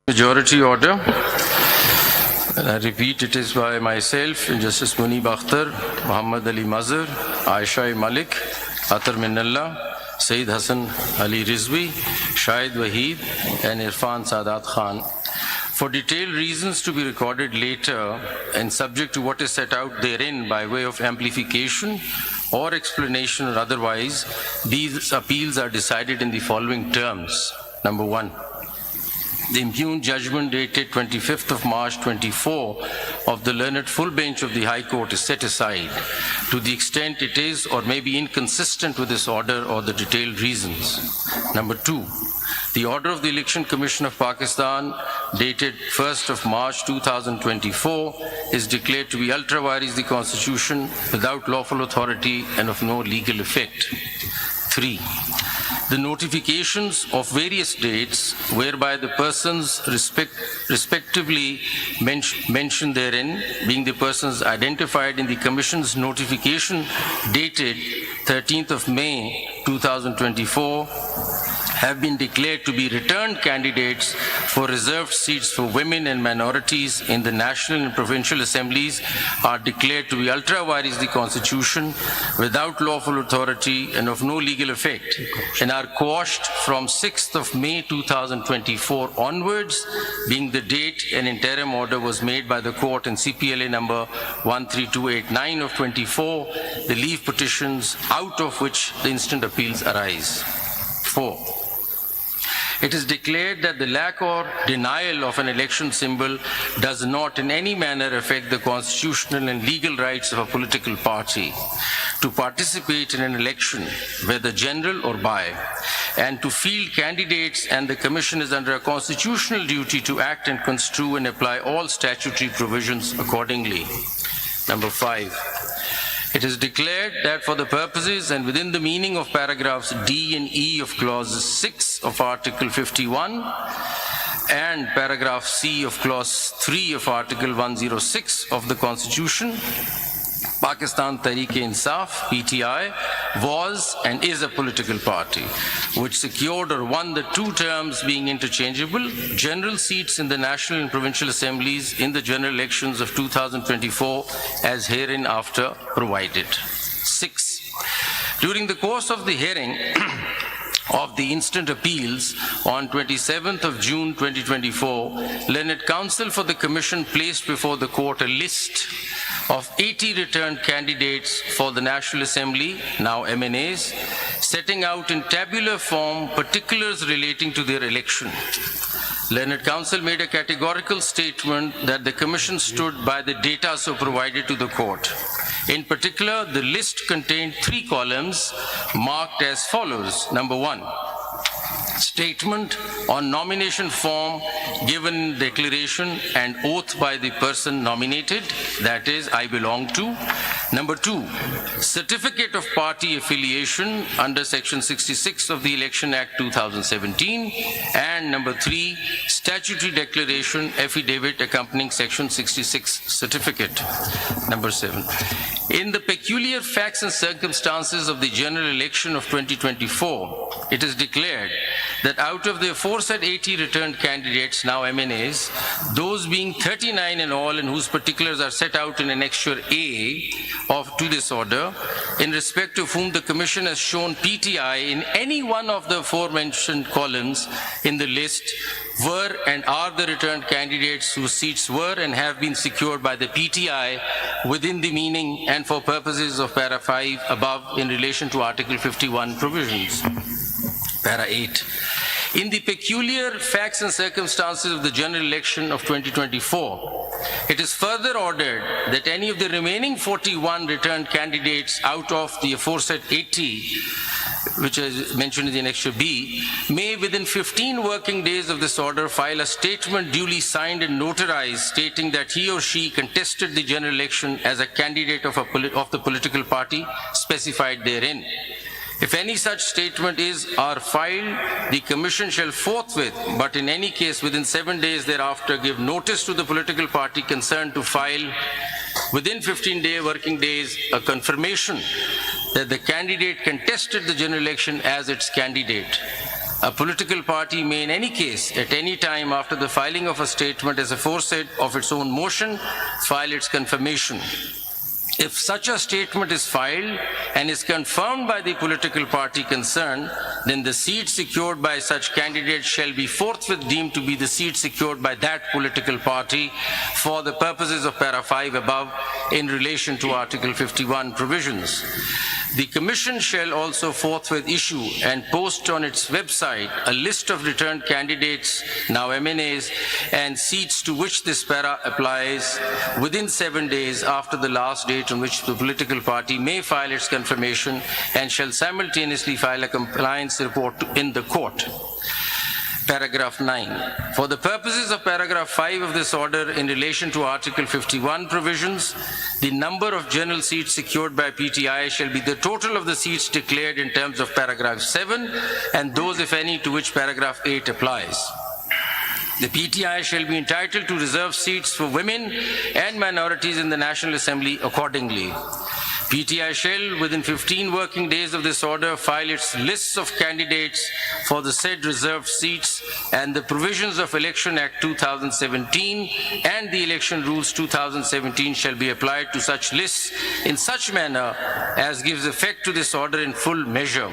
Majority order. And I repeat, it is by myself, Justice Munib Akhtar, Muhammad Ali Mazhar, Aisha Malik, Atar Minallah, Sayyid Hassan Ali Rizvi, Shahid Waheed, and Irfan Sadat Khan. For detailed reasons to be recorded later and subject to what is set out therein by way of amplification or explanation or otherwise, these appeals are decided in the following terms. Number one, the impugned judgment dated 25th of March 24 of the learned full bench of the High Court is set aside to the extent it is or may be inconsistent with this order or the detailed reasons. Number two, the order of the Election Commission of Pakistan dated 1st of March 2024 is declared to be ultra vires the Constitution without lawful authority and of no legal effect. 3. The notifications of various dates whereby the persons respectively mentioned therein, being the persons identified in the Commission's notification dated 13th of May 2024, have been declared to be returned candidates for reserved seats for women and minorities in the national and provincial assemblies are declared to be ultra vires the Constitution without lawful authority and of no legal effect, and are quashed from 6th of May 2024 onwards, being the date an interim order was made by the court in CPLA number 13289 of 24, the leave petitions out of which the instant appeals arise. 4. It is declared that the lack or denial of an election symbol does not in any manner affect the constitutional and legal rights of a political party to participate in an election, whether general or by, and to field candidates, and the Commission is under a constitutional duty to act and construe and apply all statutory provisions accordingly. Number 5. It is declared that for the purposes and within the meaning of paragraphs D and E of clause 6 of Article 51 and paragraph C of clause 3 of Article 106 of the Constitution, Pakistan Tehreek-e-Insaf, PTI, was and is a political party which secured or won the two terms being interchangeable general seats in the national and provincial assemblies in the general elections of 2024 as hereinafter provided. 6. During the course of the hearing of the instant appeals on 27th of June 2024, Learned Counsel for the Commission placed before the court a list of 80 returned candidates for the National Assembly, now MNAs, setting out in tabular form particulars relating to their election. Learned Counsel made a categorical statement that the Commission stood by the data so provided to the court. In particular, the list contained 3 columns marked as follows. Number 1, statement on nomination form given declaration and oath by the person nominated, that is, I belong to. Number 2, certificate of party affiliation under Section 66 of the Election Act 2017. And number 3, statutory declaration affidavit accompanying Section 66 certificate. Number 7, in the peculiar facts and circumstances of the general election of 2024, it is declared that out of the aforesaid 80 returned candidates, now MNAs, those being 39 in all and whose particulars are set out in Annexure A to this order, in respect of whom the Commission has shown PTI in any one of the aforementioned columns in the list, were and are the returned candidates whose seats were and have been secured by the PTI within the meaning and for purposes of Para 5 above in relation to Article 51 provisions. Para 8. In the peculiar facts and circumstances of the general election of 2024, it is further ordered that any of the remaining 41 returned candidates out of the aforesaid 80, which is mentioned in the Annexure B, may within 15 working days of this order file a statement duly signed and notarized stating that he or she contested the general election as a candidate of the political party specified therein. If any such statement is or filed, the Commission shall forthwith, but in any case within 7 days thereafter, give notice to the political party concerned to file within 15 working days a confirmation that the candidate contested the general election as its candidate. A political party may in any case, at any time after the filing of a statement as aforesaid of its own motion, file its confirmation. If such a statement is filed and is confirmed by the political party concerned, then the seat secured by such candidate shall be forthwith deemed to be the seat secured by that political party for the purposes of para 5 above in relation to Article 51 provisions. The Commission shall also forthwith issue and post on its website a list of returned candidates, now MNAs, and seats to which this para applies within 7 days after the last date on which the political party may file its confirmation, and shall simultaneously file a compliance report in the court. Paragraph 9. For the purposes of paragraph 5 of this order in relation to Article 51 provisions, the number of general seats secured by PTI shall be the total of the seats declared in terms of paragraph 7 and those, if any, to which paragraph 8 applies. The PTI shall be entitled to reserve seats for women and minorities in the National Assembly accordingly. PTI shall, within 15 working days of this order, file its lists of candidates for the said reserved seats, and the provisions of Election Act 2017 and the Election Rules 2017 shall be applied to such lists in such manner as gives effect to this order in full measure.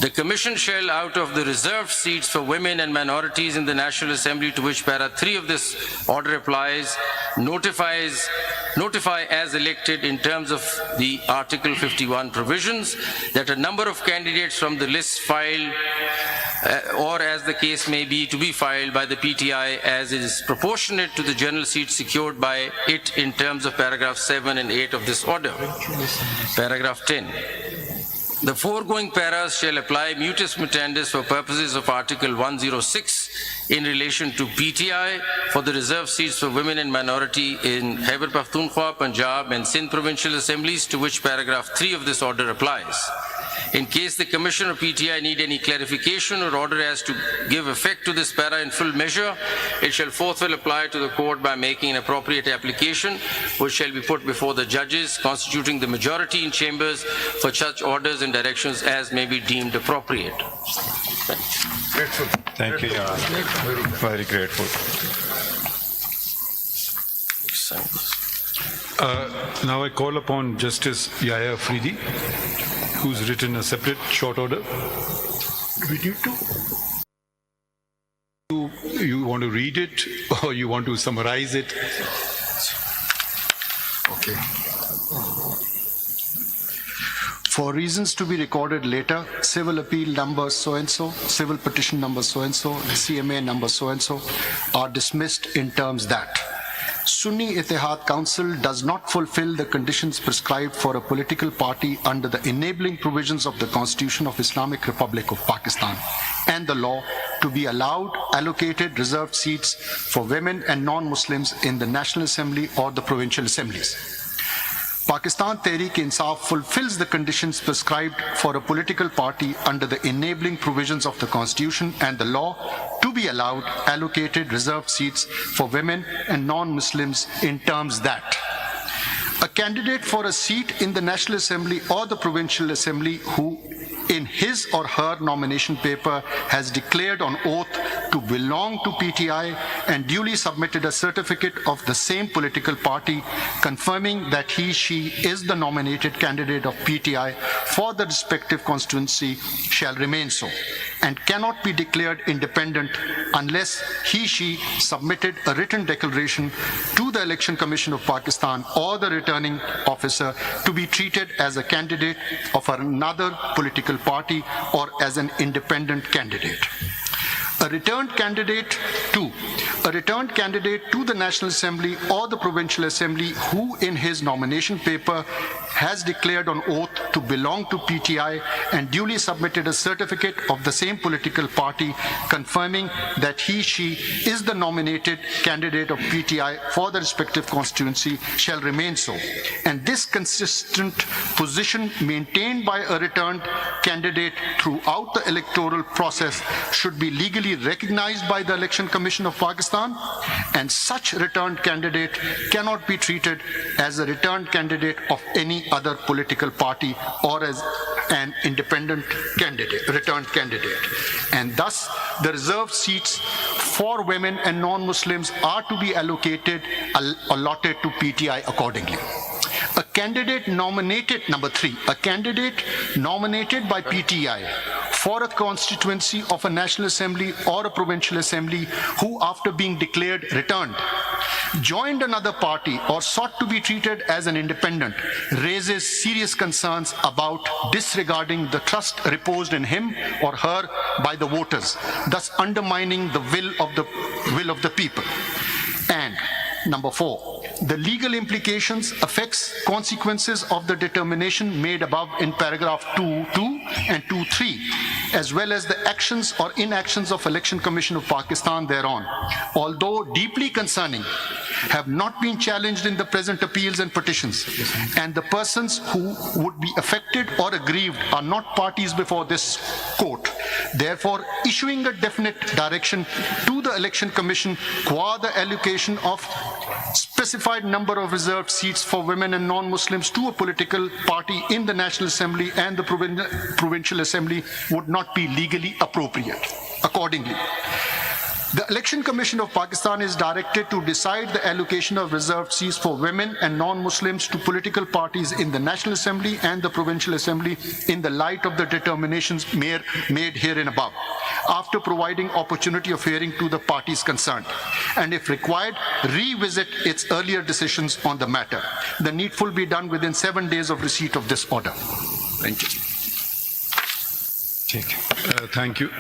The Commission shall, out of the reserved seats for women and minorities in the National Assembly to which para 3 of this order applies, notify as elected in terms of the Article 51 provisions that a number of candidates from the list filed or as the case may be to be filed by the PTI as it is proportionate to the general seats secured by it in terms of paragraph 7 and 8 of this order. Paragraph 10. The foregoing paras shall apply mutus mutandis for purposes of Article 106 in relation to PTI for the reserved seats for women and minority in Khyber Pakhtunkhwa, Punjab and Sindh provincial assemblies to which paragraph 3 of this order applies. In case the Commission or PTI need any clarification or order as to give effect to this para in full measure, it shall forthwith apply to the court by making an appropriate application, which shall be put before the judges constituting the majority in chambers for such orders and directions as may be deemed appropriate. Grateful. Thank you, Your Honor. Very grateful. Now I call upon Justice Yahya Afridi, who's written a separate short order. You want to read it or you want to summarize it? Okay. For reasons to be recorded later, civil appeal number so-and-so, civil petition number so-and-so, CMA number so-and-so are dismissed in terms that Sunni Ittihad Council does not fulfill the conditions prescribed for a political party under the enabling provisions of the Constitution of Islamic Republic of Pakistan and the law to be allowed allocated reserved seats for women and non-Muslims in the National Assembly or the provincial assemblies. Pakistan Tehreek-e-Insaf fulfills the conditions prescribed for a political party under the enabling provisions of the Constitution and the law to be allowed allocated reserved seats for women and non-Muslims in terms that a candidate for a seat in the National Assembly or the Provincial Assembly who in his or her nomination paper has declared on oath to belong to PTI and duly submitted a certificate of the same political party confirming that he/she is the nominated candidate of PTI for the respective constituency shall remain so and cannot be declared independent unless he/she submitted a written declaration to the Election Commission of Pakistan or the returning officer to be treated as a candidate of another political party or as an independent candidate. A returned candidate to the National Assembly or the Provincial Assembly who in his nomination paper has declared on oath to belong to PTI and duly submitted a certificate of the same political party confirming that he/she is the nominated candidate of PTI for the respective constituency shall remain so. And this consistent position maintained by a returned candidate throughout the electoral process should be legally recognized by the Election Commission of Pakistan, and such returned candidate cannot be treated as a returned candidate of any any other political party or as an independent candidate, returned candidate. And thus, the reserved seats for women and non-Muslims are to be allotted to PTI accordingly. A candidate nominated, number 3, a candidate nominated by PTI for a constituency of a National Assembly or a Provincial Assembly who, after being declared returned, joined another party or sought to be treated as an independent, raises serious concerns about disregarding the trust reposed in him or her by the voters, thus undermining the will of the people. And number 4, the legal implications, effects, consequences of the determination made above in paragraph 2.2 and 2.3, as well as the actions or inactions of Election Commission of Pakistan thereon, although deeply concerning, have not been challenged in the present appeals and petitions, and the persons who would be affected or aggrieved are not parties before this court. Therefore, issuing a definite direction to the Election Commission qua the allocation of specified number of reserved seats for women and non-Muslims to a political party in the National Assembly and the Provincial Assembly would not be legally appropriate. Accordingly, the Election Commission of Pakistan is directed to decide the allocation of reserved seats for women and non-Muslims to political parties in the National Assembly and the Provincial Assembly in the light of the determinations made herein above, after providing opportunity of hearing to the parties concerned, and if required, revisit its earlier decisions on the matter. The needful be done within 7 days of receipt of this order. Thank you. Thank you.